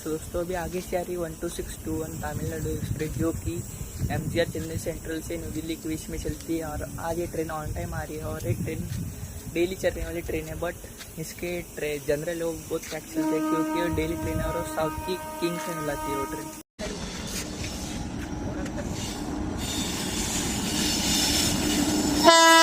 तो दोस्तों अभी आगे से आ रही 12621 तमिलनाडु एक्सप्रेस, जो कि MGR चेन्नई सेंट्रल से न्यू दिल्ली के बीच में चलती है। और आज ये ट्रेन ऑन टाइम आ रही है और एक ट्रेन डेली चलने वाली ट्रेन है, बट इसके जनरल लोग बहुत टैक्स चलते हैं क्योंकि वो डेली ट्रेन है और साउथ की किंग से मिलाती है वो ट्रेन। Bye.